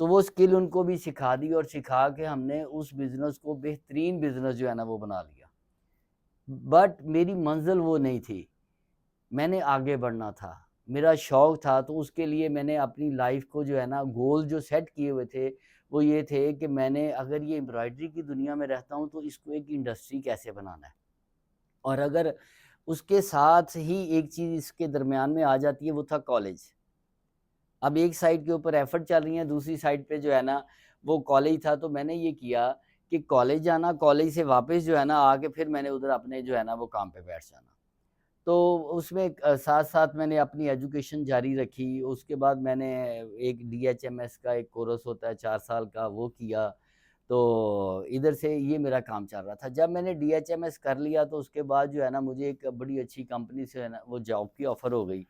تو وہ skill in کو بھی سکھا دی اور سکھا کے ہم نے اس بزنس کو بہترین بزنس جو ہے نا وہ بنا لیا. بٹ میری منزل وہ نہیں تھی، میں نے آگے بڑھنا تھا، میرا شوق تھا. تو اس کے لیے میں نے اپنی لائف کو جو ہے نا گول جو سیٹ کیے ہوئے تھے وہ یہ تھے کہ میں نے اگر یہ امبرائڈری کی دنیا میں رہتا ہوں تو اس کو ایک انڈسٹری کیسے بنانا ہے. اور اگر اس کے ساتھ ہی ایک چیز اس کے درمیان میں آ جاتی ہے وہ تھا کالج. اب ایک سائڈ کے اوپر ایفرٹ چل رہی ہیں، دوسری سائڈ پہ جو ہے نا وہ کالج تھا. تو میں نے یہ کیا کہ کالج جانا، کالج سے واپس جو ہے نا آ کے پھر میں نے ادھر اپنے جو ہے نا وہ کام پہ بیٹھ جانا. تو اس میں ساتھ ساتھ میں نے اپنی ایجوکیشن جاری رکھی. اس کے بعد میں نے ایک ڈی ایچ ایم ایس کا ایک کورس ہوتا ہے 4 سال کا، وہ کیا. تو ادھر سے یہ میرا کام چل رہا تھا. جب میں نے ڈی ایچ ایم ایس کر لیا تو اس کے بعد جو ہے نا مجھے ایک بڑی اچھی کمپنی سے ہے نا وہ جاب کی آفر ہو گئی.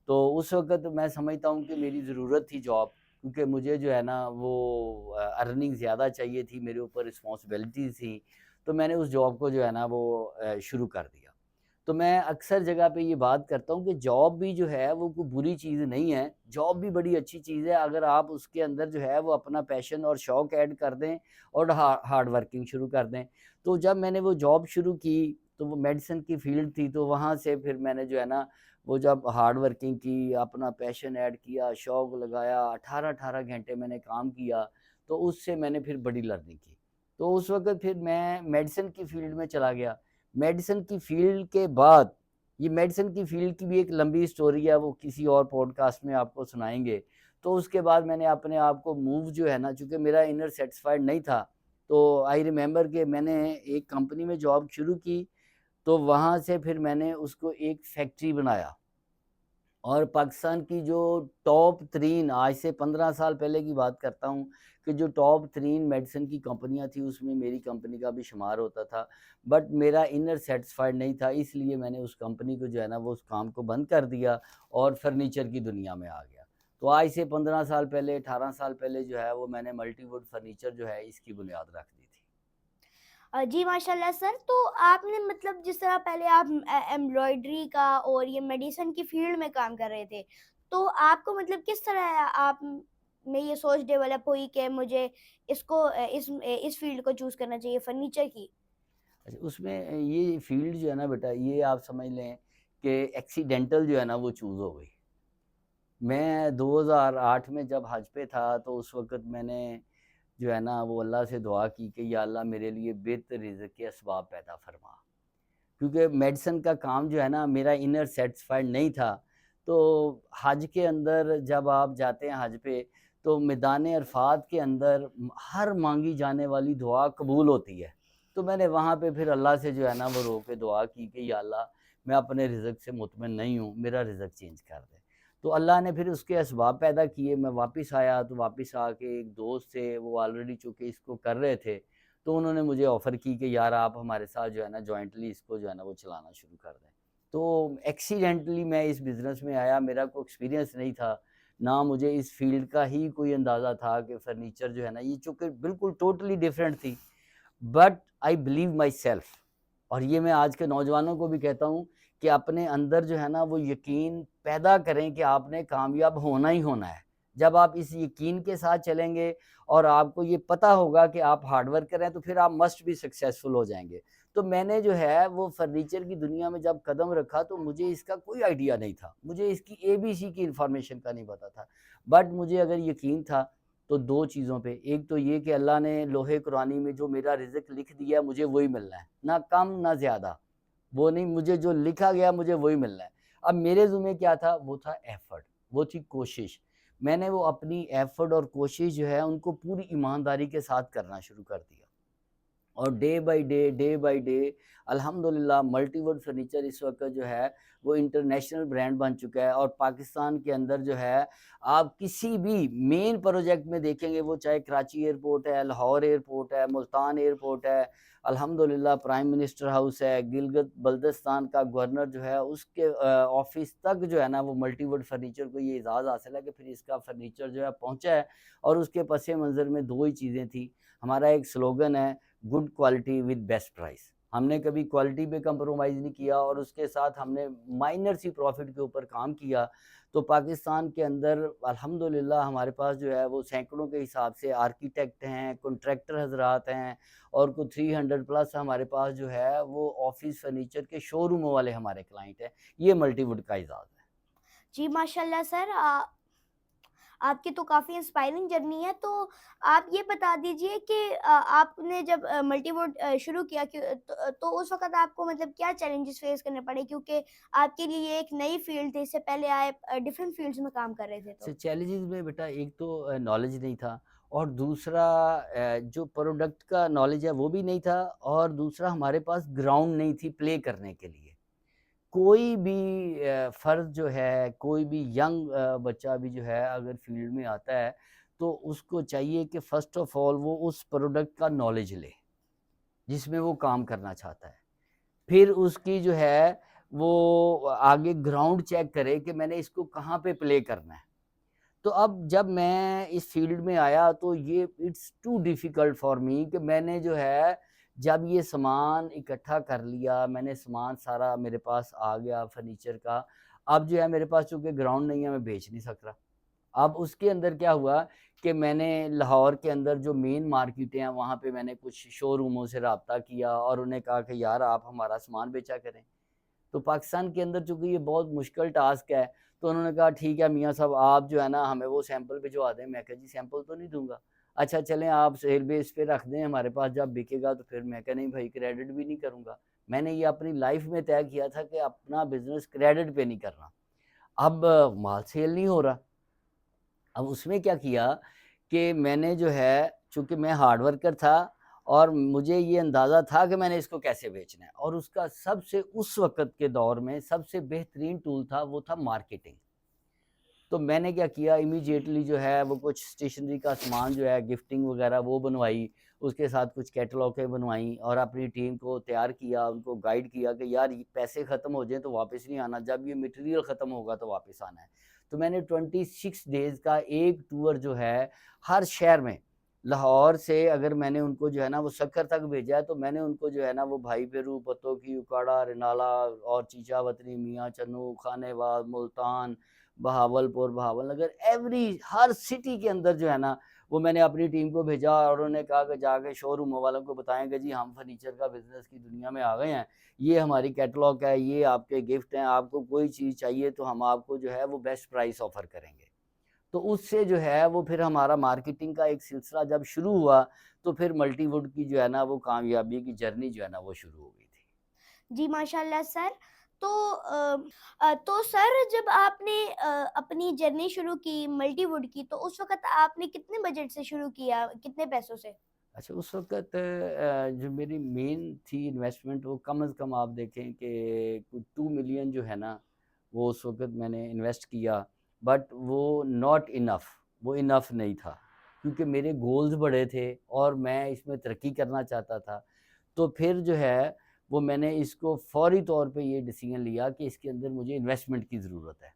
تو اس وقت میں سمجھتا ہوں کہ میری ضرورت تھی جاب، کیونکہ مجھے جو ہے نا وہ ارننگ زیادہ چاہیے تھی، میرے اوپر رسپانسبلٹیز تھیں. تو میں نے اس جاب کو جو ہے نا وہ شروع کر دیا. تو میں اکثر جگہ پہ یہ بات کرتا ہوں کہ جاب بھی جو ہے وہ کوئی بری چیز نہیں ہے، جاب بھی بڑی اچھی چیز ہے اگر آپ اس کے اندر جو ہے وہ اپنا پیشن اور شوق ایڈ کر دیں اور ہارڈ ورکنگ شروع کر دیں. تو جب میں نے وہ جاب شروع کی تو وہ میڈیسن کی فیلڈ تھی. تو وہاں سے پھر میں نے جو ہے نا وہ جب ہارڈ ورکنگ کی، اپنا پیشن ایڈ کیا، شوق لگایا، 18 گھنٹے میں نے کام کیا. تو اس سے میں نے پھر بڑی لرننگ کی. تو اس وقت پھر میں میڈیسن کی فیلڈ میں چلا گیا. میڈیسن کی فیلڈ کے بعد، یہ میڈیسن کی فیلڈ کی بھی ایک لمبی سٹوری ہے، وہ کسی اور پوڈ کاسٹ میں آپ کو سنائیں گے. تو اس کے بعد میں نے اپنے آپ کو موو جو ہے نا، چونکہ میرا انر سیٹسفائڈ نہیں تھا، تو آئی ریممبر کہ میں نے ایک کمپنی میں جاب شروع کی. تو وہاں سے پھر میں نے اس کو ایک فیکٹری بنایا. اور پاکستان کی جو ٹاپ ترین، آج سے 15 سال پہلے کی بات کرتا ہوں، کہ جو ٹاپ ترین میڈیسن کی کمپنیاں تھیں اس میں میری کمپنی کا بھی شمار ہوتا تھا. بٹ میرا انر سیٹسفائڈ نہیں تھا، اس لیے میں نے اس کمپنی کو جو ہے نا وہ اس کام کو بند کر دیا اور فرنیچر کی دنیا میں آ گیا. تو آج سے 15 سال پہلے، 18 سال پہلے جو ہے وہ میں نے ملٹی ووڈ فرنیچر جو ہے اس کی بنیاد رکھ دی تھی. جی ماشاء اللہ سر. تو آپ نے مطلب جس طرح پہلے آپ ایمبرائڈری کا اور یہ میڈیسن کی فیلڈ میں کام کر رہے تھے، تو آپ کو مطلب کس طرح آپ میں یہ سوچ ڈیولپ ہوئی کہ مجھے اس کو اس فیلڈ کو چوز کرنا چاہیے فرنیچر کی؟ اچھا، اس میں یہ فیلڈ جو ہے نا بیٹا، یہ آپ سمجھ لیں کہ ایکسیڈنٹل جو ہے نا وہ چوز ہو گئی. میں 2008 میں جب حج پہ تھا تو اس وقت میں نے جو ہے نا وہ اللہ سے دعا کی کہ یا اللہ میرے لیے بہتر رزق کے اسباب پیدا فرما. کیونکہ میڈیسن کا کام جو ہے نا میرا انر سیٹسفائڈ نہیں تھا. تو حج کے اندر جب آپ جاتے ہیں حج پہ تو میدان عرفات کے اندر ہر مانگی جانے والی دعا قبول ہوتی ہے. تو میں نے وہاں پہ پھر اللہ سے جو ہے نا وہ رو کے دعا کی کہ یا اللہ میں اپنے رزق سے مطمئن نہیں ہوں، میرا رزق چینج کر دے. تو اللہ نے پھر اس کے اسباب پیدا کیے. میں واپس آیا تو واپس آ کے ایک دوست تھے، وہ آلریڈی چونکہ اس کو کر رہے تھے، تو انہوں نے مجھے آفر کی کہ یار آپ ہمارے ساتھ جو ہے نا جوائنٹلی اس کو جو ہے نا وہ چلانا شروع کر دیں. تو ایکسیڈنٹلی میں اس بزنس میں آیا، میرا کوئی ایکسپیرینس نہیں تھا، نہ مجھے اس فیلڈ کا ہی کوئی اندازہ تھا کہ فرنیچر جو ہے نا یہ چونکہ بالکل ٹوٹلی ڈیفرنٹ تھی. But I believe my self. اور یہ میں آج کے نوجوانوں کو بھی کہتا ہوں کہ اپنے اندر جو ہے نا وہ یقین پیدا کریں کہ آپ نے کامیاب ہونا ہی ہونا ہے. جب آپ اس یقین کے ساتھ چلیں گے اور آپ کو یہ پتہ ہوگا کہ آپ ہارڈ ورکر ہیں تو پھر آپ مسٹ بھی سکسیزفل ہو جائیں گے. تو میں نے جو ہے وہ فرنیچر کی دنیا میں جب قدم رکھا تو مجھے اس کا کوئی آئیڈیا نہیں تھا، مجھے اس کی ABC کی انفارمیشن کا نہیں پتا تھا. بٹ مجھے اگر یقین تھا تو دو چیزوں پہ، ایک تو یہ کہ اللہ نے لوہے قرآنی میں جو میرا رزق لکھ دیا ہے مجھے وہی ملنا ہے، نہ کم نہ زیادہ. وہ نہیں، مجھے جو لکھا گیا مجھے وہی ملنا ہے. اب میرے ذمہ کیا تھا؟ وہ تھا ایفرٹ، وہ تھی کوشش. میں نے وہ اپنی ایفرٹ اور کوشش جو ہے ان کو پوری ایمانداری کے ساتھ کرنا شروع کر دیا. اور ڈے بائی ڈے الحمدللہ ملٹی ووڈ فرنیچر اس وقت جو ہے وہ انٹرنیشنل برانڈ بن چکا ہے. اور پاکستان کے اندر جو ہے آپ کسی بھی مین پروجیکٹ میں دیکھیں گے، وہ چاہے کراچی ایئرپورٹ ہے، لاہور ایئرپورٹ ہے، ملتان ایئرپورٹ ہے، الحمدللہ پرائم منسٹر ہاؤس ہے، گلگت بلتستان کا گورنر جو ہے اس کے آفس تک جو ہے نا وہ ملٹی ووڈ فرنیچر کو یہ اعزاز حاصل ہے کہ پھر اس کا فرنیچر جو ہے پہنچا ہے. اور اس کے پس منظر میں دو ہی چیزیں تھیں. ہمارا ایک سلوگن ہے، good quality with best price. ہم نے کبھی کوالٹی پہ کمپرومائز نہیں کیا اور اس کے ساتھ ہم نے مائنر سی پروفٹ کے اوپر کام کیا. تو پاکستان کے اندر الحمدللہ ہمارے پاس جو ہے وہ سینکڑوں کے حساب سے آرکیٹیکٹ ہیں، کنٹریکٹر حضرات ہیں، اور کوئی 300 پلس ہمارے پاس جو ہے وہ آفس فرنیچر کے شو روموں والے ہمارے کلائنٹ ہیں. یہ ملٹی ووڈ کا اعزاز ہے. جی ماشاءاللہ سر، آپ کی تو کافی انسپائرنگ جرنی ہے. تو آپ یہ بتا دیجئے کہ آپ نے جب ملٹی ووڈ شروع کیا تو اس وقت آپ کو مطلب کیا چیلنجز فیس کرنے پڑے، کیونکہ آپ کے لیے یہ ایک نئی فیلڈ تھی، اس سے پہلے آپ ڈفرینٹ فیلڈز میں کام کر رہے تھے تو. چیلنجز میں بیٹا ایک تو نالج نہیں تھا، اور دوسرا جو پروڈکٹ کا نالج ہے وہ بھی نہیں تھا، اور دوسرا ہمارے پاس گراؤنڈ نہیں تھی پلے کرنے کے لیے. کوئی بھی فرد جو ہے، کوئی بھی ینگ بچہ بھی جو ہے اگر فیلڈ میں آتا ہے تو اس کو چاہیے کہ فرسٹ آف آل وہ اس پروڈکٹ کا نالج لے جس میں وہ کام کرنا چاہتا ہے. پھر اس کی جو ہے وہ آگے گراؤنڈ چیک کرے کہ میں نے اس کو کہاں پہ پلے کرنا ہے. تو اب جب میں اس فیلڈ میں آیا تو یہ it's too difficult for me کہ میں نے جو ہے جب یہ سامان اکٹھا کر لیا، میں نے سامان سارا میرے پاس آ گیا فرنیچر کا. اب جو ہے میرے پاس چونکہ گراؤنڈ نہیں ہے، میں بیچ نہیں سک رہا. اب اس کے اندر کیا ہوا کہ میں نے لاہور کے اندر جو مین مارکیٹیں ہیں وہاں پہ میں نے کچھ شو روموں سے رابطہ کیا اور انہیں کہا کہ یار آپ ہمارا سامان بیچا کریں. تو پاکستان کے اندر چونکہ یہ بہت مشکل ٹاسک ہے، تو انہوں نے کہا ٹھیک ہے میاں صاحب آپ جو ہے نا ہمیں وہ سیمپل بھجوا دیں. میں کہا جی سیمپل تو نہیں دوں گا. اچھا چلیں آپ سیل بیس پہ رکھ دیں ہمارے پاس، جب بکے گا تو پھر. میں کہا نہیں بھائی کریڈٹ بھی نہیں کروں گا. میں نے یہ اپنی لائف میں طے کیا تھا کہ اپنا بزنس کریڈٹ پہ نہیں کرنا. اب مال سیل نہیں ہو رہا. اب اس میں کیا کیا کہ میں نے جو ہے چونکہ میں ہارڈ ورکر تھا اور مجھے یہ اندازہ تھا کہ میں نے اس کو کیسے بیچنا ہے، اور اس کا سب سے اس وقت کے دور میں سب سے بہترین ٹول تھا وہ تھا مارکیٹنگ. تو میں نے کیا کیا امیجیٹلی جو ہے وہ کچھ اسٹیشنری کا سامان جو ہے گفٹنگ وغیرہ وہ بنوائی، اس کے ساتھ کچھ کیٹلاگیں بنوائیں اور اپنی ٹیم کو تیار کیا، ان کو گائیڈ کیا کہ یار پیسے ختم ہو جائیں تو واپس نہیں آنا، جب یہ مٹیریل ختم ہوگا تو واپس آنا ہے. تو میں نے 26 ڈیز کا ایک ٹور جو ہے ہر شہر میں، لاہور سے اگر میں نے ان کو جو ہے نا وہ سکر تک بھیجا ہے تو میں نے ان کو جو ہے نا وہ بھائی پیرو، پتو کی، اکاڑا، رنالا اور چیچا وطنی، میاں چنو، خانے واد، ملتان، بہاول نگر، ہر سٹی کے اندر جو ہے نا وہ میں نے اپنی ٹیم کو بھیجا اور انہوں نے کہا کہ جا کے شو روم والوں کو بتائیں کہ جی ہم فرنیچر کا بزنس کی دنیا میں آ گئے ہیں، یہ ہماری کیٹلاگ ہے، یہ آپ کے گفٹ ہیں، آپ کو کوئی چیز چاہیے تو ہم آپ کو جو ہے وہ بیسٹ پرائس آفر کریں گے. تو اس سے جو ہے وہ پھر ہمارا مارکیٹنگ کا ایک سلسلہ جب شروع ہوا تو پھر ملٹی ووڈ کی جو ہے نا وہ کامیابی کی جرنی جو ہے نا وہ شروع ہو گئی تھی. جی ماشاءاللہ سر. تو تو سر جب آپ نے اپنی جرنی شروع کی ملٹی ووڈ کی تو اس وقت آپ نے کتنے بجٹ سے شروع کیا، کتنے پیسوں سے؟ اچھا اس وقت جو میری مین تھی انویسٹمنٹ وہ کم از کم آپ دیکھیں کہ کوئی 2 ملین جو ہے نا وہ اس وقت میں نے انویسٹ کیا، بٹ وہ ناٹ انف، وہ انف نہیں تھا کیونکہ میرے گولز بڑے تھے اور میں اس میں ترقی کرنا چاہتا تھا. تو پھر جو ہے وہ میں نے اس کو فوری طور پہ یہ ڈیسیجن لیا کہ اس کے اندر مجھے انویسٹمنٹ کی ضرورت ہے.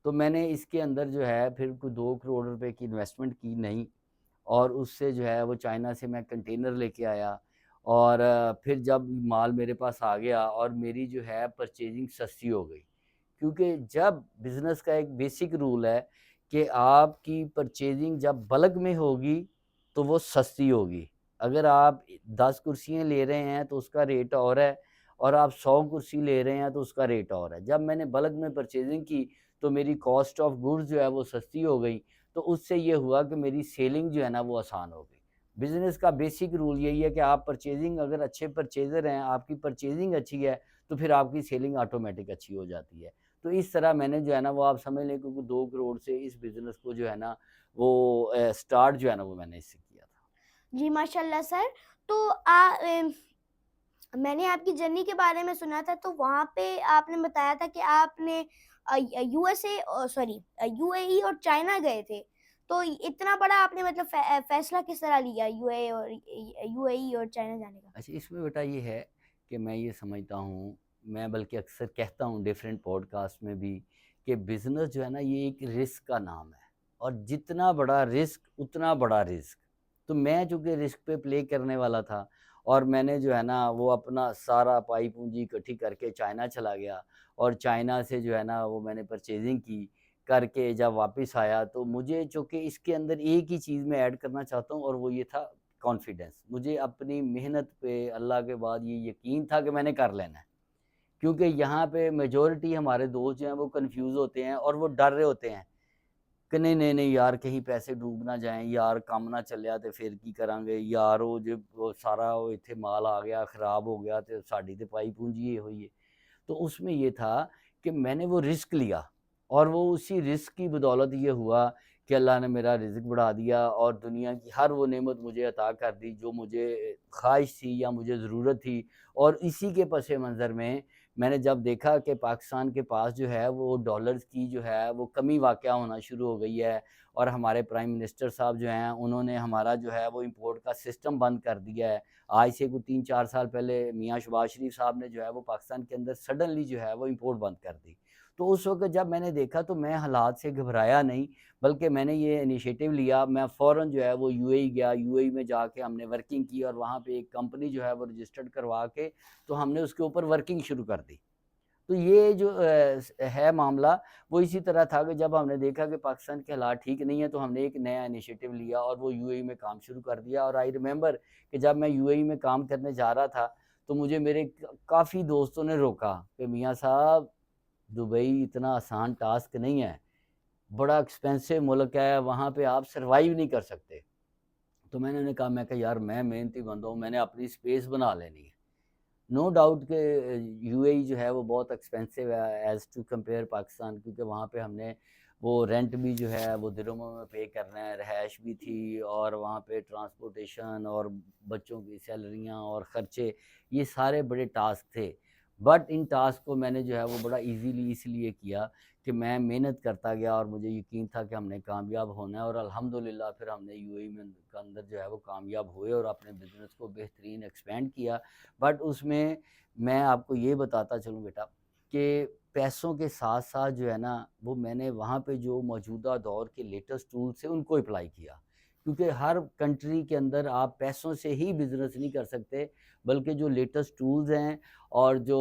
تو میں نے اس کے اندر جو ہے پھر کوئی 2 کروڑ روپے کی انویسٹمنٹ کی نہیں، اور اس سے جو ہے وہ چائنا سے میں کنٹینر لے کے آیا، اور پھر جب مال میرے پاس آ گیا اور میری جو ہے پرچیزنگ سستی ہو گئی. کیونکہ جب بزنس کا ایک بیسک رول ہے کہ آپ کی پرچیزنگ جب بلک میں ہوگی تو وہ سستی ہوگی. اگر آپ 10 کرسیاں لے رہے ہیں تو اس کا ریٹ اور ہے، اور آپ 100 کرسی لے رہے ہیں تو اس کا ریٹ اور ہے. جب میں نے بلک میں پرچیزنگ کی تو میری کاسٹ آف گڈز جو ہے وہ سستی ہو گئی. تو اس سے یہ ہوا کہ میری سیلنگ جو ہے نا وہ آسان ہو گئی. بزنس کا بیسک رول یہی ہے کہ آپ پرچیزنگ اگر اچھے پرچیزر ہیں، آپ کی پرچیزنگ اچھی ہے تو پھر آپ کی سیلنگ آٹومیٹک اچھی ہو جاتی ہے. تو اس طرح میں نے جو ہے نا وہ آپ سمجھ لیں کہ 2 کروڑ سے اس بزنس کو جو ہے نا وہ سٹارٹ جو ہے نا وہ میں نے اس سے کیا تھا. جی ماشاءاللہ سر. تو میں نے آپ کی جرنی کے بارے میں سنا تھا، تو وہاں پہ آپ نے بتایا تھا کہ آپ نے U S A sorry U A E اور چائنا گئے تھے. تو اتنا بڑا آپ نے مطلب فیصلہ کس طرح لیا یو اے ای اور چائنا جانے کا؟ اچھا اس میں بیٹا یہ ہے کہ میں یہ سمجھتا ہوں، میں بلکہ اکثر کہتا ہوں ڈیفرنٹ پوڈ کاسٹ میں بھی کہ بزنس جو ہے نا یہ ایک رسک کا نام ہے، اور جتنا بڑا رسک اتنا بڑا رسک. تو میں چونکہ رسک پہ پلے کرنے والا تھا اور میں نے جو ہے نا وہ اپنا سارا پائی پونجی اکٹھی کر کے چائنا چلا گیا، اور چائنا سے جو ہے نا وہ میں نے پرچیزنگ کی کر کے جب واپس آیا تو مجھے چونکہ اس کے اندر ایک ہی چیز میں ایڈ کرنا چاہتا ہوں، اور وہ یہ تھا کانفیڈنس. مجھے اپنی محنت پہ اللہ کے بعد یہ یقین تھا کہ میں نے کر لینا ہے، کیونکہ یہاں پہ میجورٹی ہمارے دوست جو ہیں وہ کنفیوز ہوتے ہیں اور وہ ڈر رہے ہوتے ہیں کہ نہیں نہیں نہیں یار کہیں پیسے ڈوب نہ جائیں، یار کم نہ چلیا تو پھر کی کریں گے یار، وہ جب وہ سارا وہ اتنے مال آ گیا خراب ہو گیا تو ساڑی تو پائی پونجی یہ ہوئی ہے. تو اس میں یہ تھا کہ میں نے وہ رزق لیا، اور وہ اسی رزق کی بدولت یہ ہوا کہ اللہ نے میرا رزق بڑھا دیا اور دنیا کی ہر وہ نعمت مجھے عطا کر دی جو مجھے خواہش تھی یا مجھے ضرورت تھی. اور اسی کے پس منظر میں نے جب دیکھا کہ پاکستان کے پاس جو ہے وہ ڈالرز کی جو ہے وہ کمی واقع ہونا شروع ہو گئی ہے، اور ہمارے پرائم منسٹر صاحب جو ہیں انہوں نے ہمارا جو ہے وہ امپورٹ کا سسٹم بند کر دیا ہے. آج سے کوئی 3-4 سال پہلے میاں شباز شریف صاحب نے جو ہے وہ پاکستان کے اندر سڈنلی جو ہے وہ امپورٹ بند کر دی. تو اس وقت جب میں نے دیکھا تو میں حالات سے گھبرایا نہیں، بلکہ میں نے یہ انیشیٹو لیا، میں فوراً جو ہے وہ یو اے ای گیا، یو اے ای میں جا کے ہم نے ورکنگ کی، اور وہاں پہ ایک کمپنی جو ہے وہ رجسٹرڈ کروا کے تو ہم نے اس کے اوپر ورکنگ شروع کر دی. تو یہ جو ہے معاملہ وہ اسی طرح تھا کہ جب ہم نے دیکھا کہ پاکستان کے حالات ٹھیک نہیں ہیں تو ہم نے ایک نیا انیشیٹو لیا اور وہ یو اے ای میں کام شروع کر دیا. اور آئی ریممبر کہ جب میں یو اے ای میں کام کرنے جا رہا تھا تو مجھے میرے کافی دوستوں نے روکا کہ میاں صاحب دبئی اتنا آسان ٹاسک نہیں ہے، بڑا ایکسپینسو ملک ہے، وہاں پہ آپ سروائیو نہیں کر سکتے. تو میں نے انہیں کہا، میں کہ یار میں محنتی بندہ ہوں، میں نے اپنی اسپیس بنا لینی ہے. نو ڈاؤٹ کہ یو اے ای جو ہے وہ بہت ایکسپینسو ہے ایز ٹو کمپیئر پاکستان، کیونکہ وہاں پہ ہم نے وہ رینٹ بھی جو ہے وہ درہموں میں پے کرنا ہے، رہائش بھی تھی، اور وہاں پہ ٹرانسپورٹیشن اور بچوں کی سیلریاں اور خرچے، یہ سارے بڑے ٹاسک تھے. بٹ ان ٹاسک کو میں نے جو ہے وہ بڑا ایزیلی اس لیے کیا کہ میں محنت کرتا گیا اور مجھے یقین تھا کہ ہم نے کامیاب ہونا ہے. اور الحمدللہ پھر ہم نے یو اے ای میں کے اندر جو ہے وہ کامیاب ہوئے اور اپنے بزنس کو بہترین ایکسپینڈ کیا. بٹ اس میں آپ کو یہ بتاتا چلوں بیٹا کہ پیسوں کے ساتھ ساتھ جو ہے نا وہ میں نے وہاں پہ جو موجودہ دور کے لیٹسٹ ٹولز سے ان کو اپلائی کیا، کیونکہ ہر کنٹری کے اندر آپ پیسوں سے ہی بزنس نہیں کر سکتے، بلکہ جو لیٹسٹ ٹولز ہیں اور جو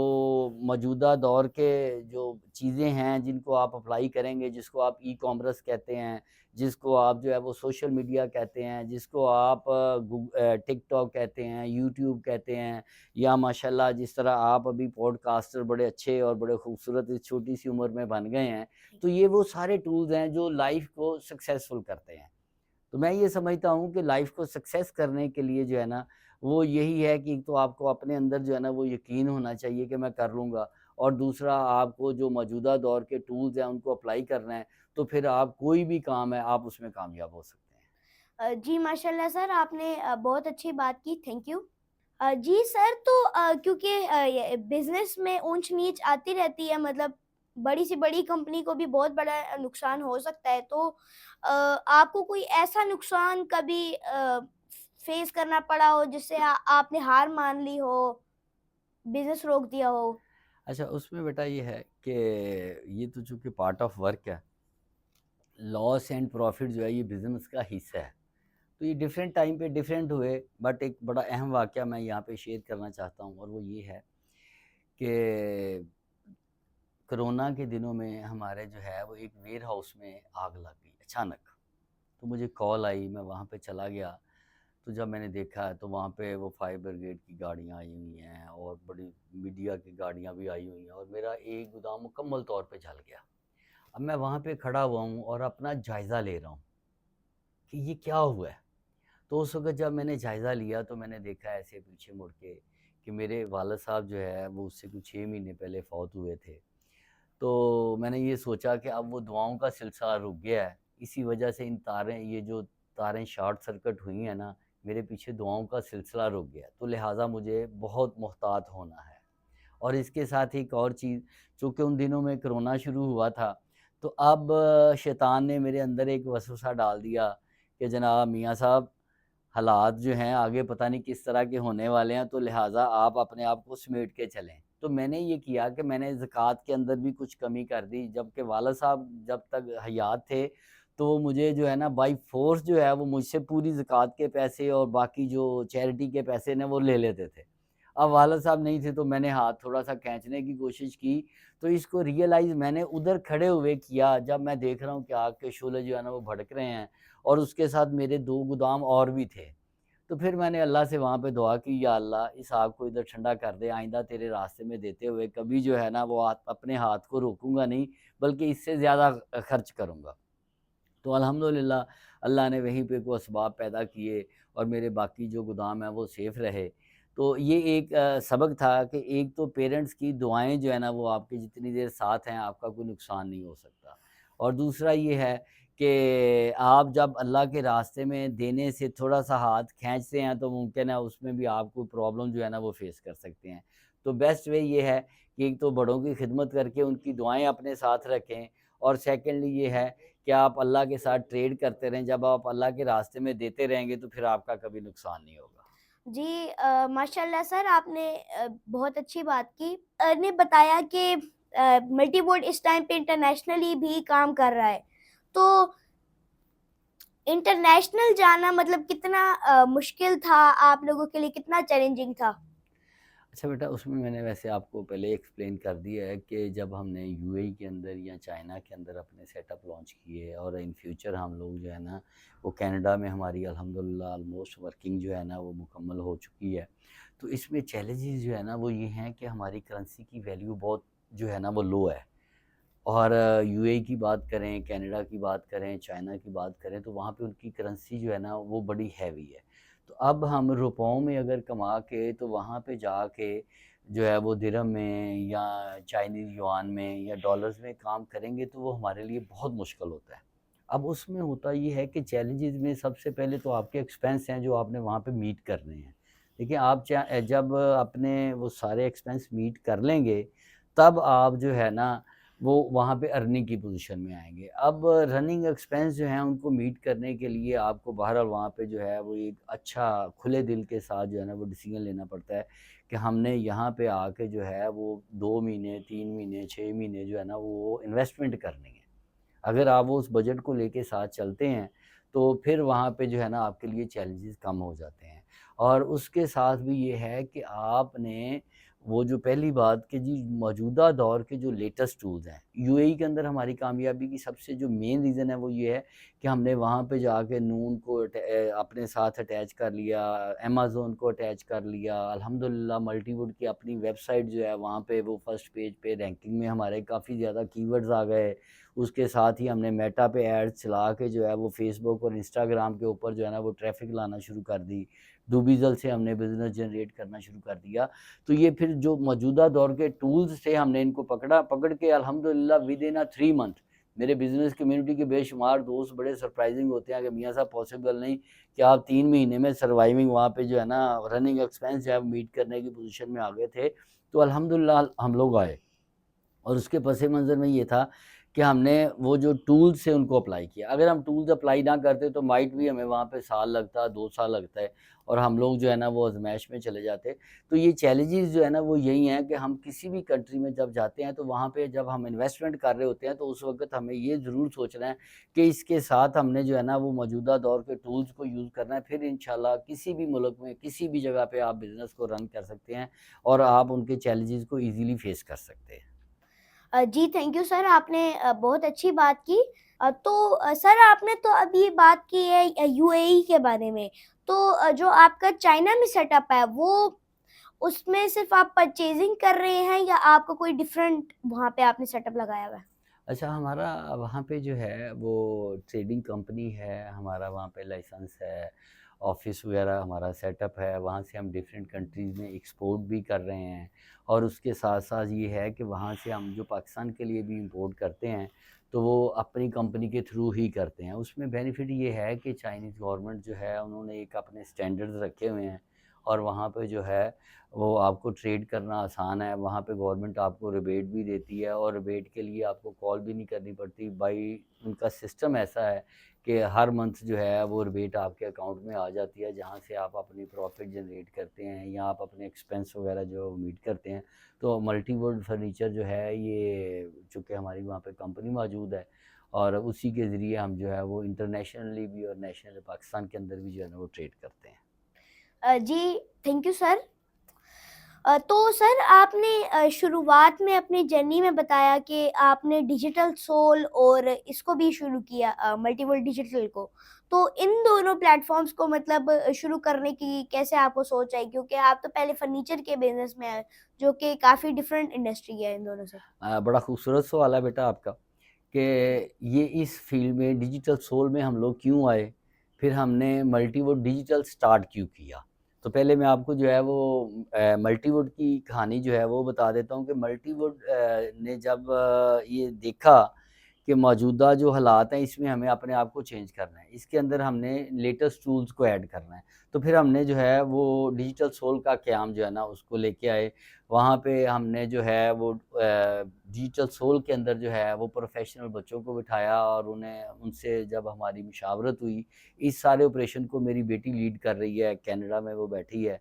موجودہ دور کے جو چیزیں ہیں جن کو آپ اپلائی کریں گے، جس کو آپ ای کامرس کہتے ہیں، جس کو آپ جو ہے وہ سوشل میڈیا کہتے ہیں، جس کو آپ ٹک ٹاک کہتے ہیں، یوٹیوب کہتے ہیں، یا ماشاءاللہ جس طرح آپ ابھی پوڈ کاسٹر بڑے اچھے اور بڑے خوبصورت اس چھوٹی سی عمر میں بن گئے ہیں، تو یہ وہ سارے ٹولز ہیں جو لائف کو سکسیسفل کرتے ہیں. تو میں یہ سمجھتا ہوں کہ لائف کو سکسیس کرنے کے لیے جو ہے نا وہ یہی ہے کہ ایک تو آپ کو اپنے اندر جو ہے نا وہ یقین ہونا چاہیے کہ میں کر لوں گا، اور دوسرا آپ کو جو موجودہ دور کے ٹولز ہیں ان کو اپلائی کرنا ہے، تو پھر آپ کوئی بھی کام ہے آپ اس میں کامیاب ہو سکتے ہیں. جی ماشاءاللہ سر، آپ نے بہت اچھی بات کی، تھینک یو. جی سر، تو کیونکہ بزنس میں اونچ نیچ آتی رہتی ہے، مطلب بڑی سی بڑی کمپنی کو بھی بہت بڑا نقصان ہو سکتا ہے، تو آپ کو کوئی ایسا نقصان کبھی فیس کرنا پڑا ہو جس سے آپ نے ہار مان لی ہو، بزنس روک دیا ہو؟ اچھا، اس میں بیٹا یہ ہے کہ یہ تو چونکہ پارٹ آف ورک ہے، لاس اینڈ پروفٹ جو ہے یہ بزنس کا حصہ ہے، تو یہ ڈیفرنٹ ٹائم پہ ڈیفرنٹ ہوئے. بٹ ایک بڑا اہم واقعہ میں یہاں پہ شیئر کرنا چاہتا ہوں، اور وہ یہ ہے کہ کرونا کے دنوں میں ہمارے جو ہے وہ ایک ویئر ہاؤس میں آگ لگ گئی اچانک. تو مجھے کال آئی، میں وہاں پہ چلا گیا. تو جب میں نے دیکھا تو وہاں پہ وہ فائر بریگیڈ کی گاڑیاں آئی ہوئی ہیں اور بڑی میڈیا کی گاڑیاں بھی آئی ہوئی ہیں، اور میرا ایک گودام مکمل طور پہ جل گیا. اب میں وہاں پہ کھڑا ہوا ہوں اور اپنا جائزہ لے رہا ہوں کہ یہ کیا ہوا ہے. تو اس وقت جب میں نے جائزہ لیا تو میں نے دیکھا ایسے پیچھے مڑ کے کہ میرے والد صاحب جو ہے وہ اس سے کچھ 6 مہینے پہلے فوت ہوئے تھے. تو میں نے یہ سوچا کہ اب وہ دعاؤں کا سلسلہ رک گیا ہے، اسی وجہ سے ان تاریں، یہ جو تاریں شارٹ سرکٹ ہوئی ہیں نا، میرے پیچھے دعاؤں کا سلسلہ رک گیا، تو لہٰذا مجھے بہت محتاط ہونا ہے. اور اس کے ساتھ ایک اور چیز، چونکہ ان دنوں میں کرونا شروع ہوا تھا، تو اب شیطان نے میرے اندر ایک وسوسہ ڈال دیا کہ جناب میاں صاحب حالات جو ہیں آگے پتہ نہیں کس طرح کے ہونے والے ہیں، تو لہٰذا آپ اپنے آپ کو سمیٹ کے چلیں. تو میں نے یہ کیا کہ میں نے زکوٰۃ کے اندر بھی کچھ کمی کر دی، جبکہ والد صاحب جب تک حیات تھے تو وہ مجھے جو ہے نا بائی فورس جو ہے وہ مجھ سے پوری زکوٰۃ کے پیسے اور باقی جو چیریٹی کے پیسے نے وہ لے لیتے تھے۔ اب والد صاحب نہیں تھے تو میں نے ہاتھ تھوڑا سا کھینچنے کی کوشش کی، تو اس کو ریئلائز میں نے ادھر کھڑے ہوئے کیا جب میں دیکھ رہا ہوں کہ آگ کے شعلے جو ہے نا وہ بھڑک رہے ہیں، اور اس کے ساتھ میرے 2 گودام اور بھی تھے۔ تو پھر میں نے اللہ سے وہاں پہ دعا کی، یا اللہ اس آگ کو ادھر ٹھنڈا کر دے، آئندہ تیرے راستے میں دیتے ہوئے کبھی جو ہے نا وہ اپنے ہاتھ کو روکوں گا نہیں، بلکہ اس سے زیادہ خرچ کروں گا۔ تو الحمدللہ اللہ نے وہیں پہ کوئی اسباب پیدا کیے اور میرے باقی جو گودام ہیں وہ سیف رہے۔ تو یہ ایک سبق تھا کہ ایک تو پیرنٹس کی دعائیں جو ہے نا وہ آپ کے جتنی دیر ساتھ ہیں آپ کا کوئی نقصان نہیں ہو سکتا، اور دوسرا یہ ہے کہ آپ جب اللہ کے راستے میں دینے سے تھوڑا سا ہاتھ کھینچتے ہیں تو ممکن ہے اس میں بھی آپ کو پرابلم جو ہے نا وہ فیس کر سکتے ہیں۔ تو بیسٹ وے یہ ہے کہ ایک تو بڑوں کی خدمت کر کے ان کی دعائیں اپنے ساتھ رکھیں، اور سیکنڈلی یہ ہے کہ آپ اللہ کے ساتھ ٹریڈ کرتے رہیں۔ جب آپ اللہ کے راستے میں دیتے رہیں گے تو پھر آپ کا کبھی نقصان نہیں ہوگا۔ جی ماشاء اللہ سر، آپ نے بہت اچھی بات کی، نے بتایا کہ ملٹی بورڈ اس ٹائم پہ انٹرنیشنلی بھی کام کر رہا ہے، تو انٹرنیشنل جانا مطلب کتنا مشکل تھا آپ لوگوں کے لیے، کتنا چیلنجنگ تھا؟ اچھا بیٹا، اس میں نے ویسے آپ کو پہلے ایکسپلین کر دیا ہے کہ جب ہم نے یو اے ای کے اندر یا چائنا کے اندر اپنے سیٹ اپ لانچ کیے، اور ان فیوچر ہم لوگ جو ہے نا وہ کینیڈا میں ہماری الحمدللہ آلموسٹ ورکنگ جو ہے نا وہ مکمل ہو چکی ہے، تو اس میں چیلنجز جو ہے نا وہ یہ ہیں کہ ہماری کرنسی کی ویلیو بہت جو ہے نا وہ لو ہے، اور یو اے ای کی بات کریں، کینیڈا کی بات کریں، چائنا کی بات کریں، تو وہاں پہ ان کی کرنسی جو ہے نا وہ بڑی ہیوی ہے۔ تو اب ہم روپوں میں اگر کما کے تو وہاں پہ جا کے جو ہے وہ درہم میں یا چائنیز یوان میں یا ڈالرز میں کام کریں گے تو وہ ہمارے لیے بہت مشکل ہوتا ہے۔ اب اس میں ہوتا یہ ہے کہ چیلنجز میں سب سے پہلے تو آپ کے ایکسپینس ہیں جو آپ نے وہاں پہ میٹ کرنے ہیں۔ دیکھیں آپ جب اپنے وہ سارے ایکسپینس میٹ کر لیں گے تب آپ جو ہے نا وہ وہاں پہ ارننگ کی پوزیشن میں آئیں گے۔ اب رننگ ایکسپینس جو ہیں ان کو میٹ کرنے کے لیے آپ کو بہرحال وہاں پہ جو ہے وہ ایک اچھا کھلے دل کے ساتھ جو ہے نا وہ ڈیسیجن لینا پڑتا ہے کہ ہم نے یہاں پہ آ کے جو ہے وہ 2 مہینے 3 مہینے 6 مہینے جو ہے نا وہ انویسٹمنٹ کرنی ہے۔ اگر آپ وہ اس بجٹ کو لے کے ساتھ چلتے ہیں تو پھر وہاں پہ جو ہے نا آپ کے لیے چیلنجز کم ہو جاتے ہیں، اور اس کے ساتھ بھی یہ ہے کہ آپ نے وہ جو پہلی بات کہ جی موجودہ دور کے جو لیٹسٹ ٹولز ہیں، یو اے ای کے اندر ہماری کامیابی کی سب سے جو مین ریزن ہے وہ یہ ہے کہ ہم نے وہاں پہ جا کے نون کو اپنے ساتھ اٹیچ کر لیا، امیزون کو اٹیچ کر لیا، الحمدللہ ملٹی ووڈ کی اپنی ویب سائٹ جو ہے وہاں پہ وہ فرسٹ پیج پہ رینکنگ میں ہمارے کافی زیادہ کی ورڈز آ گئے۔ اس کے ساتھ ہی ہم نے میٹا پہ ایڈ چلا کے جو ہے وہ فیس بک اور انسٹاگرام کے اوپر جو ہے نا وہ ٹریفک لانا شروع کر دی، ڈوبیزل سے ہم نے بزنس جنریٹ کرنا شروع کر دیا۔ تو یہ پھر جو موجودہ دور کے ٹولز تھے ہم نے ان کو پکڑ کے الحمدللہ ود ان 3 منتھ میرے بزنس کمیونٹی کے بے شمار دوست بڑے سرپرائزنگ ہوتے ہیں کہ میاں صاحب پاسبل نہیں کہ آپ 3 مہینے میں سروائیونگ وہاں پہ جو ہے نا رننگ ایکسپینس جو ہے میٹ کرنے کی پوزیشن میں آ گئے تھے۔ تو الحمدللہ ہم لوگ آئے، اور اس کے پس منظر میں یہ تھا کہ ہم نے وہ جو ٹولز سے ان کو اپلائی کیا۔ اگر ہم ٹولز اپلائی نہ کرتے تو مائٹ بھی ہمیں وہاں پہ سال لگتا، 2 سال لگتا ہے، اور ہم لوگ جو ہے نا وہ آزمائش میں چلے جاتے۔ تو یہ چیلنجز جو ہے نا وہ یہی ہیں کہ ہم کسی بھی کنٹری میں جب جاتے ہیں تو وہاں پہ جب ہم انویسٹمنٹ کر رہے ہوتے ہیں تو اس وقت ہمیں یہ ضرور سوچنا ہے کہ اس کے ساتھ ہم نے جو ہے نا وہ موجودہ دور کے ٹولز کو یوز کرنا ہے، پھر انشاءاللہ کسی بھی ملک میں کسی بھی جگہ پہ آپ بزنس کو رن کر سکتے ہیں اور آپ ان کے چیلنجز کو ایزیلی فیس کر سکتے ہیں۔ جی تھینک یو سر، آپ نے بہت اچھی بات کی۔ تو سر آپ نے تو اب یہ بات کی ہے یو اے ای کے بارے میں، تو جو آپ کا چائنا میں سیٹ اپ ہے وہ اس میں صرف آپ پرچیزنگ کر رہے ہیں یا آپ کو کوئی ڈفرینٹ وہاں پہ آپ نے سیٹ اپ لگایا ہوا ہے؟ اچھا، ہمارا وہاں پہ جو ہے وہ ٹریڈنگ کمپنی ہے، ہمارا وہاں پہ لائسنس ہے، آفس وغیرہ ہمارا سیٹ اپ ہے، وہاں سے ہم ڈیفرنٹ کنٹریز میں ایکسپورٹ بھی کر رہے ہیں، اور اس کے ساتھ ساتھ یہ ہے کہ وہاں سے ہم جو پاکستان کے لیے بھی امپورٹ کرتے ہیں تو وہ اپنی کمپنی کے تھرو ہی کرتے ہیں۔ اس میں بینیفٹ یہ ہے کہ چائنیز گورنمنٹ جو ہے انہوں نے ایک اپنے سٹینڈرڈز رکھے ہوئے ہیں، اور وہاں پہ جو ہے وہ آپ کو ٹریڈ کرنا آسان ہے۔ وہاں پہ گورنمنٹ آپ کو ریبیٹ بھی دیتی ہے، اور ریبیٹ کے لیے آپ کو کال بھی نہیں کرنی پڑتی، بائی ان کا سسٹم ایسا ہے کہ ہر منتھ جو ہے وہ ریبیٹ آپ کے اکاؤنٹ میں آ جاتی ہے، جہاں سے آپ اپنی پروفٹ جنریٹ کرتے ہیں یا آپ اپنے ایکسپینس وغیرہ جو میٹ کرتے ہیں۔ تو ملٹی ورلڈ فرنیچر جو ہے یہ چونکہ ہماری وہاں پہ کمپنی موجود ہے، اور اسی کے ذریعے ہم جو ہے وہ انٹرنیشنلی بھی اور نیشنل پاکستان کے اندر بھی جو ہے نا وہ ٹریڈ کرتے ہیں۔ جی تھینک یو سر۔ تو سر آپ نے شروعات میں اپنی جرنی میں بتایا کہ آپ نے ڈیجیٹل سول اور اس کو بھی شروع کیا، ملٹی ورلڈ ڈیجیٹل کو، تو ان دونوں پلیٹ فارمز کو مطلب شروع کرنے کی کیسے آپ کو سوچ آئی؟ کیونکہ آپ تو پہلے فرنیچر کے بزنس میں ہیں جو کہ کافی ڈفرینٹ انڈسٹری ہے ان دونوں سے۔ بڑا خوبصورت سوال ہے بیٹا آپ کا، کہ یہ اس فیلڈ میں ڈیجیٹل سول میں ہم لوگ کیوں آئے، پھر ہم نے ملٹی ووڈ ڈیجیٹل سٹارٹ کیوں کیا۔ تو پہلے میں آپ کو جو ہے وہ ملٹی ووڈ کی کہانی جو ہے وہ بتا دیتا ہوں کہ ملٹی ووڈ نے جب یہ دیکھا کہ موجودہ جو حالات ہیں اس میں ہمیں اپنے آپ کو چینج کرنا ہے، اس کے اندر ہم نے لیٹسٹ ٹولز کو ایڈ کرنا ہے، تو پھر ہم نے جو ہے وہ ڈیجیٹل سول کا قیام جو ہے نا اس کو لے کے آئے۔ وہاں پہ ہم نے جو ہے وہ ڈیجیٹل سول کے اندر جو ہے وہ پروفیشنل بچوں کو بٹھایا، اور ان سے جب ہماری مشاورت ہوئی، اس سارے آپریشن کو میری بیٹی لیڈ کر رہی ہے، کینیڈا میں وہ بیٹھی ہے،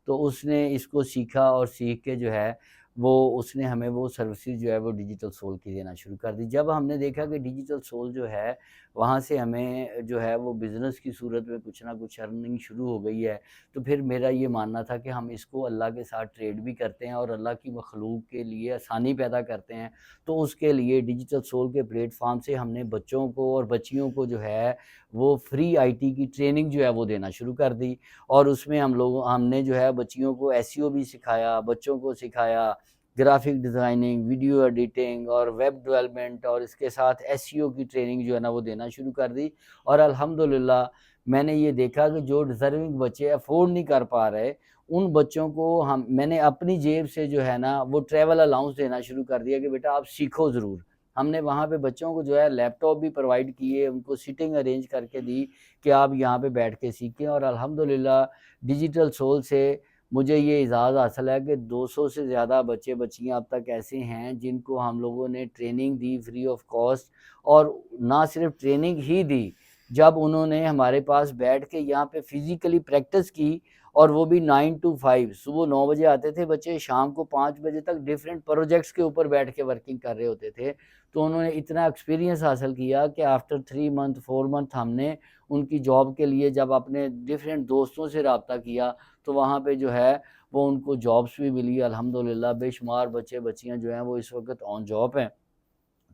تو اس نے اس کو سیکھا، اور سیکھ کے جو ہے وہ اس نے ہمیں وہ سروسز جو ہے وہ ڈیجیٹل سول کی دینا شروع کر دی۔ جب ہم نے دیکھا کہ ڈیجیٹل سول جو ہے وہاں سے ہمیں جو ہے وہ بزنس کی صورت میں کچھ نہ کچھ ارننگ شروع ہو گئی ہے، تو پھر میرا یہ ماننا تھا کہ ہم اس کو اللہ کے ساتھ ٹریڈ بھی کرتے ہیں اور اللہ کی مخلوق کے لیے آسانی پیدا کرتے ہیں، تو اس کے لیے ڈیجیٹل سول کے پلیٹ فارم سے ہم نے بچوں کو اور بچیوں کو جو ہے وہ فری آئی ٹی کی ٹریننگ جو ہے وہ دینا شروع کر دی، اور اس میں ہم نے جو ہے بچیوں کو ایس ای او بھی سکھایا، بچوں کو سکھایا گرافک ڈیزائننگ، ویڈیو ایڈیٹنگ اور ویب ڈیولپمنٹ، اور اس کے ساتھ ایس ای او کی ٹریننگ جو ہے نا وہ دینا شروع کر دی۔ اور الحمدللہ میں نے یہ دیکھا کہ جو ڈیزرونگ بچے افورڈ نہیں کر پا رہے ان بچوں کو میں نے اپنی جیب سے جو ہے نا وہ ٹریول الاؤنس دینا شروع کر دیا کہ بیٹا آپ سیکھو ضرور۔ ہم نے وہاں پہ بچوں کو جو ہے لیپ ٹاپ بھی پرووائڈ کیے، ان کو سیٹنگ ارینج کر کے دی کہ آپ یہاں پہ بیٹھ کے سیکھیں، اور الحمدللہ ڈیجیٹل سول سے مجھے یہ اعزاز حاصل ہے کہ 200 سے زیادہ بچے بچیاں اب تک ایسے ہیں جن کو ہم لوگوں نے training the free of cost, اور نہ صرف ٹریننگ ہی دی، جب انہوں نے ہمارے پاس بیٹھ کے یہاں پہ فزیکلی پریکٹس کی، اور وہ بھی 9 to 5، صبح 9 بجے آتے تھے بچے، شام کو 5 بجے تک ڈیفرنٹ پروجیکٹس کے اوپر بیٹھ کے ورکنگ کر رہے ہوتے تھے، تو انہوں نے اتنا ایکسپیرینس حاصل کیا کہ آفٹر 3 منتھ 4 منتھ ہم نے ان کی جاب کے لیے جب اپنے ڈیفرنٹ دوستوں سے رابطہ کیا تو وہاں پہ جو ہے وہ ان کو جابس بھی ملی الحمدللہ۔ بے شمار بچے بچیاں جو ہیں وہ اس وقت آن جاب ہیں۔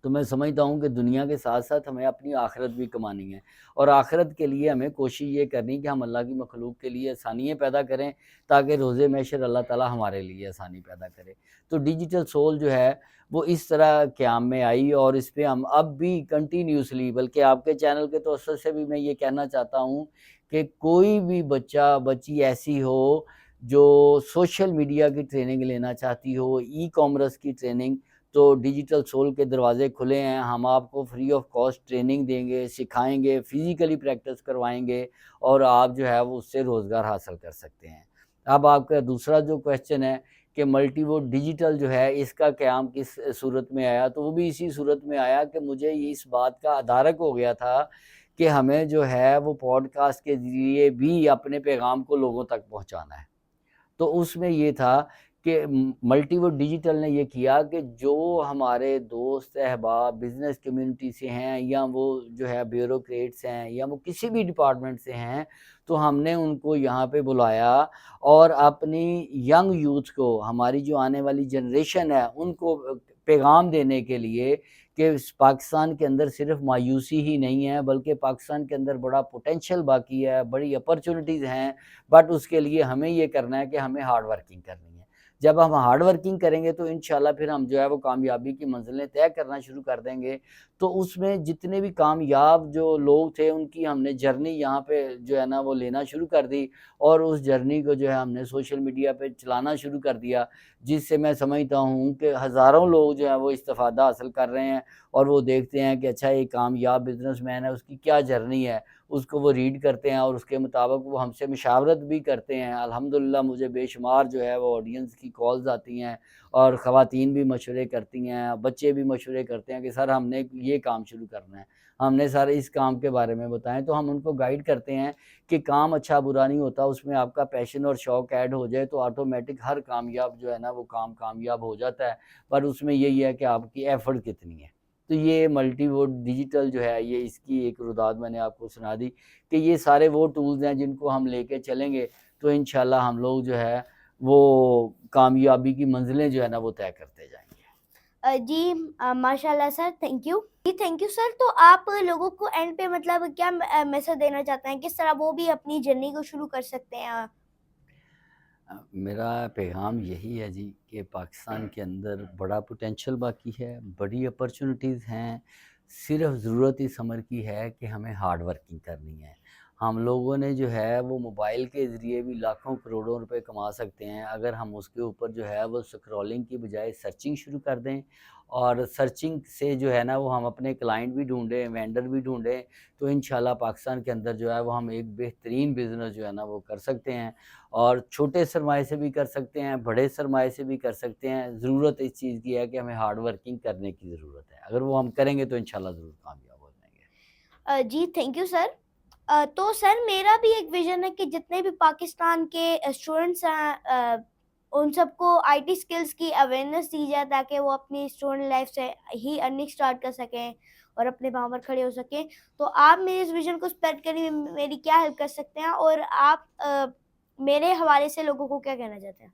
تو میں سمجھتا ہوں کہ دنیا کے ساتھ ساتھ ہمیں اپنی آخرت بھی کمانی ہے، اور آخرت کے لیے ہمیں کوشش یہ کرنی کہ ہم اللہ کی مخلوق کے لیے آسانیاں پیدا کریں تاکہ روز محشر اللہ تعالیٰ ہمارے لیے آسانی پیدا کرے۔ تو ڈیجیٹل سول جو ہے وہ اس طرح قیام میں آئی، اور اس پہ ہم اب بھی کنٹینیوسلی، بلکہ آپ کے چینل کے توسط سے بھی میں یہ کہنا چاہتا ہوں کہ کوئی بھی بچہ بچی ایسی ہو جو سوشل میڈیا کی ٹریننگ لینا چاہتی ہو، ای کامرس کی ٹریننگ، تو ڈیجیٹل سول کے دروازے کھلے ہیں، ہم آپ کو فری آف کاسٹ ٹریننگ دیں گے، سکھائیں گے، فزیکلی پریکٹس کروائیں گے، اور آپ جو ہے وہ اس سے روزگار حاصل کر سکتے ہیں۔ اب آپ کا دوسرا جو کویسچن ہے کہ ملٹی ووڈ ڈیجیٹل جو ہے اس کا قیام کس صورت میں آیا، تو وہ بھی اسی صورت میں آیا کہ مجھے اس بات کا ادارک ہو گیا تھا کہ ہمیں جو ہے وہ پوڈ کاسٹ کے ذریعے بھی اپنے پیغام کو لوگوں تک پہنچانا ہے۔ تو اس میں یہ تھا کہ ملٹی ورلڈ ڈیجیٹل نے یہ کیا کہ جو ہمارے دوست احباب بزنس کمیونٹی سے ہیں، یا وہ جو ہے بیوروکریٹس ہیں، یا وہ کسی بھی ڈپارٹمنٹ سے ہیں، تو ہم نے ان کو یہاں پہ بلایا، اور اپنی ینگ یوتھ کو، ہماری جو آنے والی جنریشن ہے ان کو پیغام دینے کے لیے کہ پاکستان کے اندر صرف مایوسی ہی نہیں ہے، بلکہ پاکستان کے اندر بڑا پوٹینشیل باقی ہے، بڑی اپرچونٹیز ہیں، بٹ اس کے لیے ہمیں یہ کرنا ہے کہ ہمیں ہارڈ ورکنگ کرنی ہے۔ جب ہم ہارڈ ورکنگ کریں گے تو انشاءاللہ پھر ہم جو ہے وہ کامیابی کی منزلیں طے کرنا شروع کر دیں گے۔ تو اس میں جتنے بھی کامیاب جو لوگ تھے ان کی ہم نے جرنی یہاں پہ جو ہے نا وہ لینا شروع کر دی، اور اس جرنی کو جو ہے ہم نے سوشل میڈیا پہ چلانا شروع کر دیا، جس سے میں سمجھتا ہوں کہ ہزاروں لوگ جو ہیں وہ استفادہ حاصل کر رہے ہیں، اور وہ دیکھتے ہیں کہ اچھا یہ کامیاب بزنس مین ہے، اس کی کیا جرنی ہے، اس کو وہ ریڈ کرتے ہیں، اور اس کے مطابق وہ ہم سے مشاورت بھی کرتے ہیں۔ الحمدللہ مجھے بے شمار جو ہے وہ آڈینس کی کالز آتی ہیں، اور خواتین بھی مشورے کرتی ہیں، بچے بھی مشورے کرتے ہیں کہ سر ہم نے یہ کام شروع کرنا ہے، ہم نے سر اس کام کے بارے میں بتائیں، تو ہم ان کو گائیڈ کرتے ہیں کہ کام اچھا برا نہیں ہوتا، اس میں آپ کا پیشن اور شوق ایڈ ہو جائے تو آٹومیٹک ہر کامیاب جو ہے نا وہ کام کامیاب ہو جاتا ہے، پر اس میں یہی ہے کہ آپ کی ایفرٹ کتنی ہے۔ تو یہ ملٹی ووٹ ڈیجیٹل جو ہے یہ اس کی ایک روداد میں نے آپ کو سنا دی کہ یہ سارے وہ ٹولز ہیں جن کو ہم لے کے چلیں گے تو انشاءاللہ ہم لوگ جو ہے وہ کامیابی کی منزلیں جو ہے نا وہ طے کرتے جائیں گے۔ جی ماشاء اللہ سر، تھینک یو جی، تھینک یو سر۔ تو آپ لوگوں کو اینڈ پہ مطلب کیا میسج دینا چاہتے ہیں، کس طرح وہ بھی اپنی جرنی کو شروع کر سکتے ہیں؟ میرا پیغام یہی ہے جی کہ پاکستان کے اندر بڑا پوٹینشل باقی ہے، بڑی اپرچونٹیز ہیں، صرف ضرورت اس عمر کی ہے کہ ہمیں ہارڈ ورکنگ کرنی ہے۔ ہم لوگوں نے جو ہے وہ موبائل کے ذریعے بھی لاکھوں کروڑوں روپے کما سکتے ہیں اگر ہم اس کے اوپر جو ہے وہ سکرولنگ کی بجائے سرچنگ شروع کر دیں، اور سرچنگ سے جو ہے نا وہ ہم اپنے کلائنٹ بھی ڈھونڈیں، وینڈر بھی ڈھونڈیں، تو انشاءاللہ پاکستان کے اندر جو ہے وہ ہم ایک بہترین بزنس جو ہے نا وہ کر سکتے ہیں، اور چھوٹے سرمایے سے بھی کر سکتے ہیں، بڑے سرمایے سے بھی کر سکتے ہیں۔ ضرورت اس چیز کی ہے کہ ہمیں ہارڈ ورکنگ کرنے کی ضرورت ہے، اگر وہ ہم کریں گے تو انشاءاللہ ضرور کامیاب ہو جائیں گے۔ جی تھینک یو سر۔ تو سر میرا بھی ایک ویژن ہے کہ جتنے بھی پاکستان کے اسٹوڈنٹس ہیں ان سب کو آئی ٹی سکلز کی اویئرنیس دی جائے تاکہ وہ اپنی اسٹوڈنٹ لائف سے ہی ارننگ سٹارٹ کر سکیں اور اپنے پاؤں پر کھڑے ہو سکیں۔ تو آپ میرے اس ویژن کو اسپریڈ کرنے میں میری کیا ہیلپ کر سکتے ہیں، اور آپ میرے حوالے سے لوگوں کو کیا کہنا چاہتے ہیں؟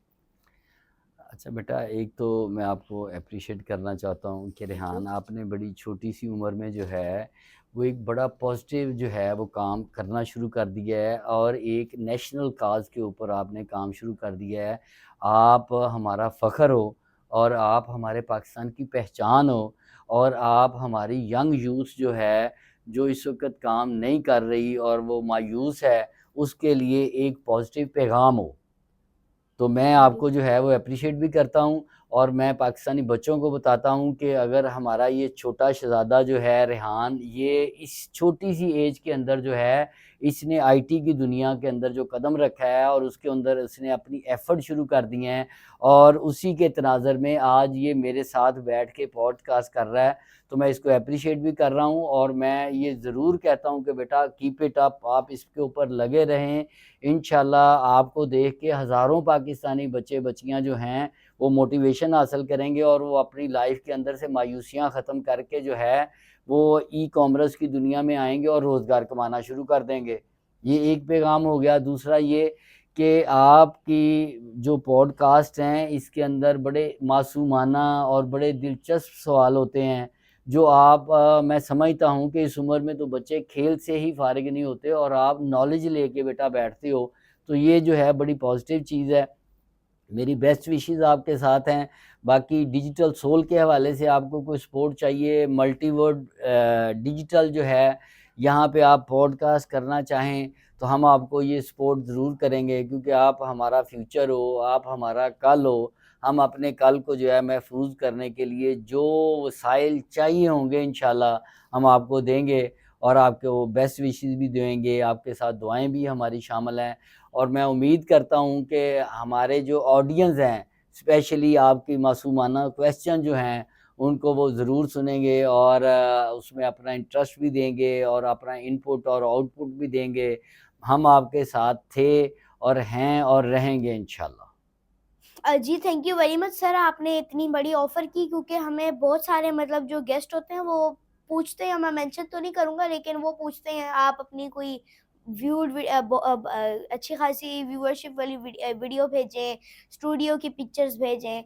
اچھا بیٹا، ایک تو میں آپ کو اپریشیٹ کرنا چاہتا ہوں کہ تھینک یو۔ ریحان آپ نے بڑی چھوٹی سی عمر میں جو ہے وہ ایک بڑا پازیٹیو جو ہے وہ کام کرنا شروع کر دیا ہے، اور ایک نیشنل کاز کے اوپر آپ نے کام شروع کر دیا ہے۔ آپ ہمارا فخر ہو، اور آپ ہمارے پاکستان کی پہچان ہو، اور آپ ہماری ینگ یوتھ جو ہے جو اس وقت کام نہیں کر رہی اور وہ مایوس ہے، اس کے لیے ایک پازیٹیو پیغام ہو۔ تو میں تھینک آپ یو۔ کو جو ہے وہ اپریشیٹ بھی کرتا ہوں، اور میں پاکستانی بچوں کو بتاتا ہوں کہ اگر ہمارا یہ چھوٹا شہزادہ جو ہے ریحان، یہ اس چھوٹی سی ایج کے اندر جو ہے اس نے آئی ٹی کی دنیا کے اندر جو قدم رکھا ہے اور اس کے اندر اس نے اپنی ایفرٹ شروع کر دی ہیں، اور اسی کے تناظر میں آج یہ میرے ساتھ بیٹھ کے پوڈ کاسٹ کر رہا ہے، تو میں اس کو اپریشیٹ بھی کر رہا ہوں، اور میں یہ ضرور کہتا ہوں کہ بیٹا کیپ اٹ اپ، آپ اس کے اوپر لگے رہیں۔ انشاءاللہ آپ کو دیکھ کے ہزاروں پاکستانی بچے بچیاں جو ہیں وہ موٹیویشن حاصل کریں گے، اور وہ اپنی لائف کے اندر سے مایوسیاں ختم کر کے جو ہے وہ ای کامرس کی دنیا میں آئیں گے اور روزگار کمانا شروع کر دیں گے۔ یہ ایک پیغام ہو گیا۔ دوسرا یہ کہ آپ کی جو پوڈ کاسٹ ہیں اس کے اندر بڑے معصومانہ اور بڑے دلچسپ سوال ہوتے ہیں جو آپ میں سمجھتا ہوں کہ اس عمر میں تو بچے کھیل سے ہی فارغ نہیں ہوتے، اور آپ نالج لے کے بیٹا بیٹھتے ہو، تو یہ جو ہے بڑی پازیٹیو چیز ہے۔ میری بیسٹ وشیز آپ کے ساتھ ہیں۔ باقی ڈیجیٹل سول کے حوالے سے آپ کو کوئی سپورٹ چاہیے، ملٹی ورڈ ڈیجیٹل جو ہے یہاں پہ آپ پوڈ کاسٹ کرنا چاہیں تو ہم آپ کو یہ سپورٹ ضرور کریں گے، کیونکہ آپ ہمارا فیوچر ہو، آپ ہمارا کل ہو۔ ہم اپنے کل کو جو ہے محفوظ کرنے کے لیے جو وسائل چاہیے ہوں گے انشاءاللہ ہم آپ کو دیں گے، اور آپ کو بیسٹ وشیز بھی دیں گے، آپ کے ساتھ دعائیں بھی ہماری شامل ہیں، اور میں امید کرتا ہوں کہ ہمارے جو آڈینس ہیں اسپیشلی آپ کی معصومانہ کویسچن جو ہیں ان کو وہ ضرور سنیں گے، اور اس میں اپنا انٹرسٹ بھی دیں گے اور اپنا انپٹ اور آؤٹ پٹ بھی دیں گے۔ ہم آپ کے ساتھ تھے اور ہیں اور رہیں گے انشاءاللہ۔ جی تھینک یو ویری مچ سر، آپ نے اتنی بڑی آفر کی، کیونکہ ہمیں بہت سارے مطلب جو گیسٹ ہوتے ہیں وہ پوچھتے ہیں، میں مینشن تو نہیں کروں گا لیکن وہ پوچھتے ہیں آپ اپنی کوئی ویوڈ اچھی خاصی ویورشپ والی ویڈیو بھیجیں، اسٹوڈیو کی پکچرز بھیجیں،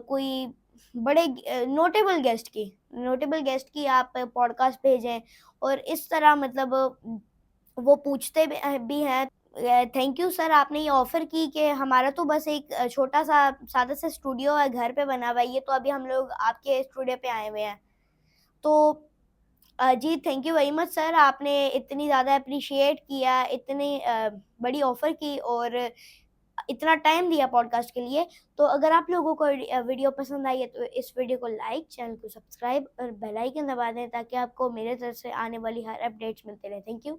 کوئی بڑے نوٹیبل گیسٹ کی آپ پوڈ کاسٹ بھیجیں، اور اس طرح مطلب وہ پوچھتے بھی ہیں۔ تھینک یو سر، آپ نے یہ آفر کی کہ ہمارا تو بس ایک چھوٹا سا سادہ سا اسٹوڈیو ہے گھر پہ بنا ہوا ہے، یہ تو ابھی ہم لوگ آپ کے اسٹوڈیو پہ آئے ہوئے ہیں، تو جی تھینک یو ویری مچ سر، آپ نے اتنی زیادہ اپریشیٹ کیا، اتنی بڑی آفر کی اور اتنا ٹائم دیا پوڈ کاسٹ کے لیے۔ تو اگر آپ لوگوں کو ویڈیو پسند آئی ہے تو اس ویڈیو کو لائک، چینل کو سبسکرائب اور بیل آئیکن دبا دیں تاکہ آپ کو میرے طرف سے آنے والی ہر اپڈیٹس ملتے رہیں۔ Thank you.